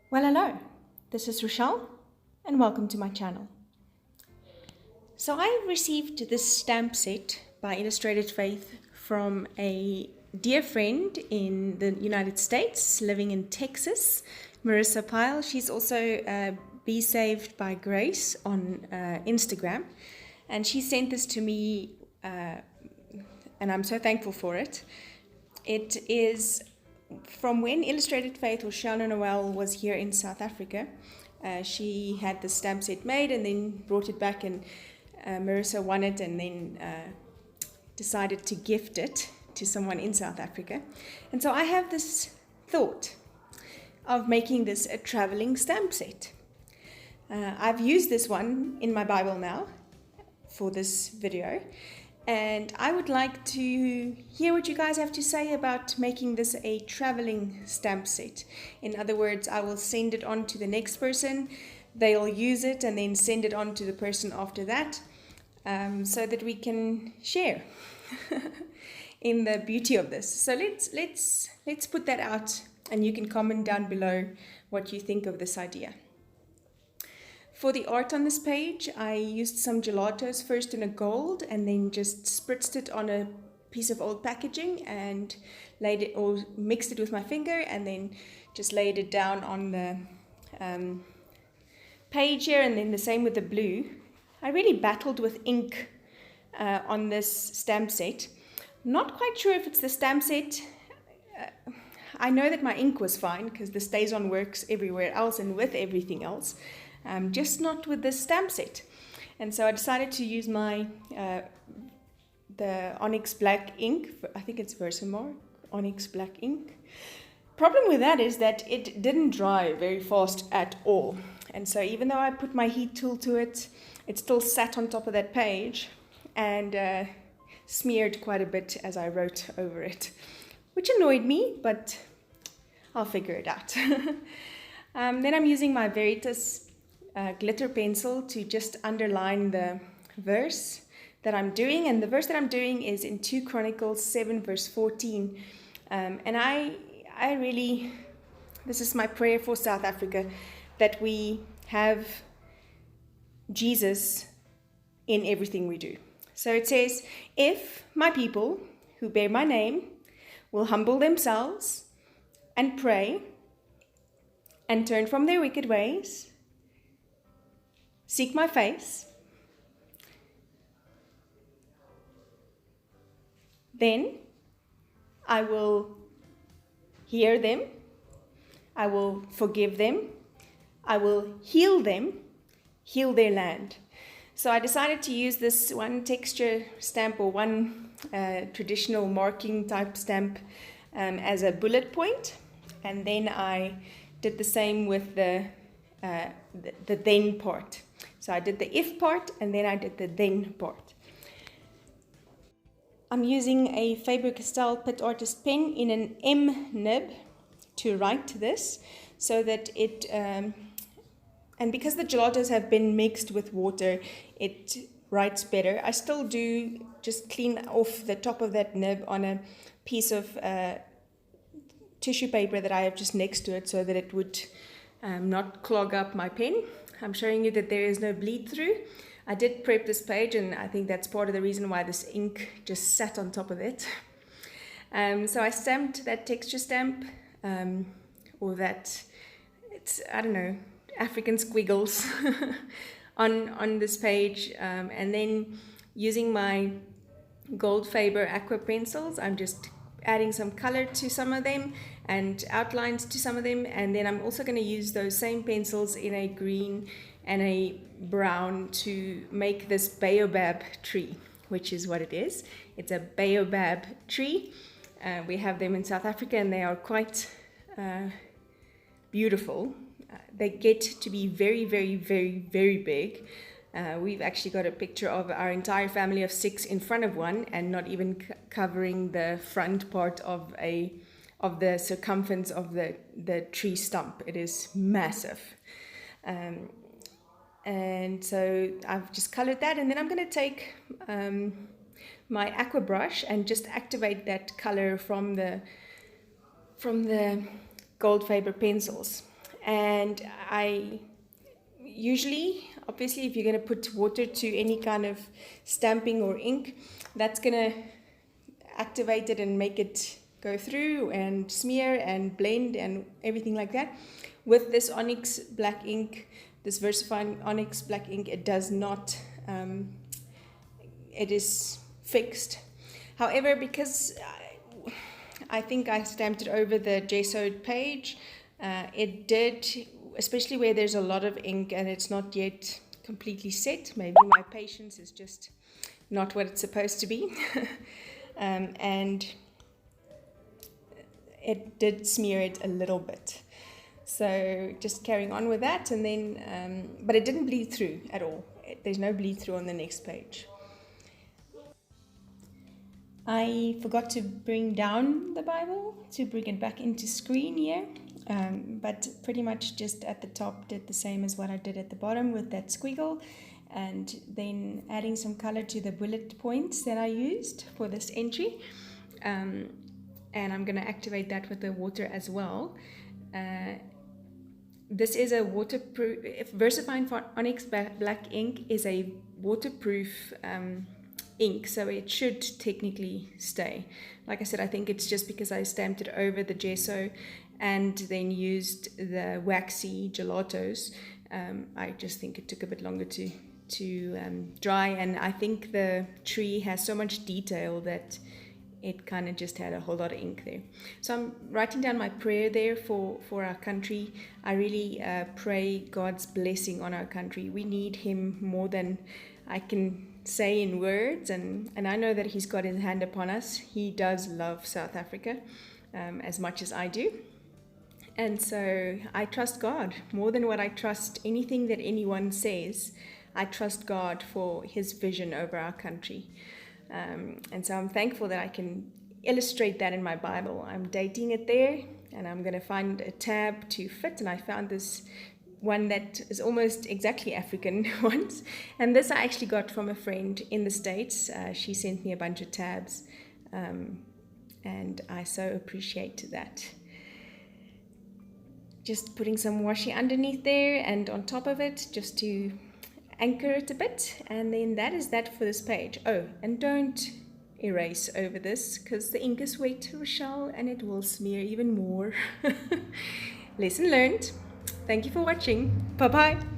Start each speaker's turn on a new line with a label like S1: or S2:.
S1: Well, hello, this is Rochelle, and welcome to my channel. So I received this stamp set by Illustrated Faith from a dear friend in the United States, living in Texas, Marissa Pyle. She's also Be Saved by Grace on Instagram, and she sent this to me, and I'm so thankful for it. It is from when Illustrated Faith or Shana Noel was here in South Africa. She had the stamp set made and then brought it back, and Marissa won it and then decided to gift it to someone in South Africa. And so I have this thought of making this a traveling stamp set. I've used this one in my Bible now for this video, and I would like to hear what you guys have to say about making this a traveling stamp set. In other words, I will send it on to the next person, they'll use it and then send it on to the person after that, so that we can share in the beauty of this. So let's put that out, and you can comment down below what you think of this idea. For the art on this page, I used some gelatos first in a gold and then just spritzed it on a piece of old packaging and laid it, or mixed it with my finger, and then just laid it down on the page here, and then the same with the blue. I really battled with ink on this stamp set. Not quite sure if it's the stamp set. I know that my ink was fine because the StazOn works everywhere else and with everything else. Just not with this stamp set. And so I decided to use my the Onyx Black ink. I think it's Versamark Onyx Black ink. Problem with that is that it didn't dry very fast at all. And so even though I put my heat tool to it, it still sat on top of that page and smeared quite a bit as I wrote over it, which annoyed me, but I'll figure it out. Then I'm using my Veritas glitter pencil to just underline the verse that I'm doing, and the verse that I'm doing is in 2 Chronicles 7 verse 14, and I really, this is my prayer for South Africa, that we have Jesus in everything we do. So it says, if my people who bear my name will humble themselves and pray and turn from their wicked ways, seek my face, then I will hear them, I will forgive them, I will heal them, heal their land. So I decided to use this one texture stamp, or one traditional marking type stamp, as a bullet point, and then I did the same with the then part. So I did the if part and then I did the then part. I'm using a Faber-Castell Pit Artist pen in an M nib to write this, so that it, and because the gelatos have been mixed with water, it writes better. I still do just clean off the top of that nib on a piece of tissue paper that I have just next to it, so that it would not clog up my pen. I'm showing you that there is no bleed through. I did prep this page, and I think that's part of the reason why this ink just sat on top of it. So I stamped that texture stamp, or that, it's, I don't know, African squiggles on this page, and then using my gold Faber aqua pencils, I'm just adding some color to some of them and outlines to some of them, and then I'm also going to use those same pencils in a green and a brown to make this baobab tree, which is what it is. It's a baobab tree. We have them in South Africa, and they are quite beautiful. They get to be very, very, very, very big. We've actually got a picture of our entire family of 6 in front of one, and not even covering the front part of the circumference of the tree stump. It is massive. And so I've just colored that, and then I'm going to take my aqua brush and just activate that color from the gold Faber pencils. And I usually, obviously, if you're going to put water to any kind of stamping or ink, that's going to activate it and make it go through and smear and blend and everything like that. With this onyx black ink, this VersaFine onyx black ink, it does not, it is fixed. However, because I think I stamped it over the gessoed page, it did, especially where there's a lot of ink and it's not yet completely set. Maybe my patience is just not what it's supposed to be. And it did smear it a little bit. So just carrying on with that, and then, but it didn't bleed through at all. There's no bleed through on the next page. I forgot to bring down the Bible to bring it back into screen here, but pretty much just at the top did the same as what I did at the bottom with that squiggle, and then adding some color to the bullet points that I used for this entry, and I'm going to activate that with the water as well. This is a waterproof, VersaFine Onyx Black ink is a waterproof ink, so it should technically stay. Like I said, I think it's just because I stamped it over the gesso and then used the waxy gelatos. I just think it took a bit longer to dry, and I think the tree has so much detail that it kind of just had a whole lot of ink there. So I'm writing down my prayer there for our country. I really pray God's blessing on our country. We need him more than I can say in words, and I know that he's got his hand upon us. He does love South Africa as much as I do. And so I trust God more than what I trust anything that anyone says. I trust God for his vision over our country. And so I'm thankful that I can illustrate that in my Bible. I'm dating it there, and I'm going to find a tab to fit, and I found this one that is almost exactly African ones, and this I actually got from a friend in the States. She sent me a bunch of tabs, and I so appreciate that. Just putting some washi underneath there and on top of it just to anchor it a bit, and then that is that for this page. Oh, and don't erase over this because the ink is wet, Rochelle, and it will smear even more. Lesson learned. Thank you for watching. Bye bye.